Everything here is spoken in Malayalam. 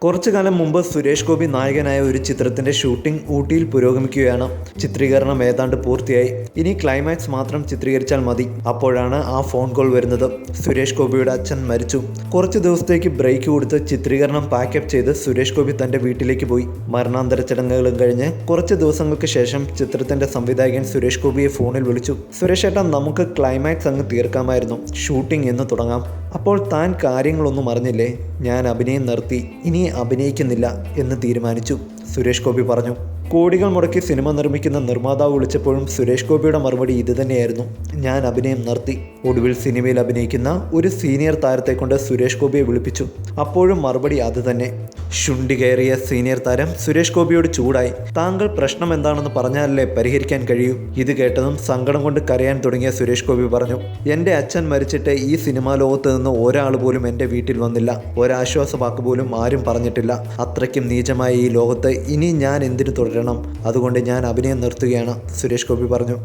കുറച്ചു കാലം മുമ്പ് സുരേഷ് ഗോപി നായകനായ ഒരു ചിത്രത്തിന്റെ ഷൂട്ടിംഗ് ഊട്ടിയിൽ പുരോഗമിക്കുകയാണ്. ചിത്രീകരണം ഏതാണ്ട് പൂർത്തിയായി. ഇനി ക്ലൈമാക്സ് മാത്രം ചിത്രീകരിച്ചാൽ മതി. അപ്പോഴാണ് ആ ഫോൺ കോൾ വരുന്നത്. സുരേഷ് ഗോപിയുടെ അച്ഛൻ മരിച്ചു. കുറച്ച് ദിവസത്തേക്ക് ബ്രേക്ക് കൊടുത്ത് ചിത്രീകരണം പാക്കപ്പ് ചെയ്ത് സുരേഷ് ഗോപി തന്റെ വീട്ടിലേക്ക് പോയി. മരണാന്തര ചടങ്ങുകളും കഴിഞ്ഞ് കുറച്ച് ദിവസങ്ങൾക്ക് ശേഷം ചിത്രത്തിന്റെ സംവിധായകൻ സുരേഷ് ഗോപിയെ ഫോണിൽ വിളിച്ചു. സുരേഷ് ഏട്ടാ, നമുക്ക് ക്ലൈമാക്സ് അങ്ങ് തീർക്കാമായിരുന്നു. ഷൂട്ടിംഗ് എന്ന് തുടങ്ങാം. അപ്പോൾ താൻ കാര്യങ്ങളൊന്നും അറിഞ്ഞില്ലേ? ഞാൻ അഭിനയം നിർത്തി, ഇനി അഭിനയിക്കുന്നില്ല എന്ന് തീരുമാനിച്ചു, സുരേഷ് ഗോപി പറഞ്ഞു. കോടികൾ മുടക്കി സിനിമ നിർമ്മിക്കുന്ന നിർമ്മാതാവ് വിളിച്ചപ്പോഴും സുരേഷ് ഗോപിയുടെ മറുപടി ഇതുതന്നെയായിരുന്നു: ഞാൻ അഭിനയം നിർത്തി. ഒടുവിൽ സിനിമയിൽ അഭിനയിക്കുന്ന ഒരു സീനിയർ താരത്തെ കൊണ്ട് സുരേഷ് ഗോപിയെ വിളിപ്പിച്ചു. അപ്പോഴും മറുപടി അതുതന്നെ. ശുണ്ടി കയറിയ സീനിയർ താരം സുരേഷ് ഗോപിയോട് ചൂടായി. താങ്കൾ പ്രശ്നം എന്താണെന്ന് പറഞ്ഞാലല്ലേ പരിഹരിക്കാൻ കഴിയൂ. ഇത് കേട്ടതും സങ്കടം കൊണ്ട് കരയാൻ തുടങ്ങിയ സുരേഷ് ഗോപി പറഞ്ഞു: എൻ്റെ അച്ഛൻ മരിച്ചിട്ട് ഈ സിനിമാ ലോകത്ത് നിന്ന് ഒരാൾ പോലും എൻ്റെ വീട്ടിൽ വന്നില്ല. ഒരാശ്വാസവാക്ക് പോലും ആരും പറഞ്ഞിട്ടില്ല. അത്രയ്ക്കും നീചമായ ഈ ലോകത്ത് ഇനി ഞാൻ എന്തിനു തുടരണം? അതുകൊണ്ട് ഞാൻ അഭിനയം നിർത്തുകയാണ്, സുരേഷ് ഗോപി പറഞ്ഞു.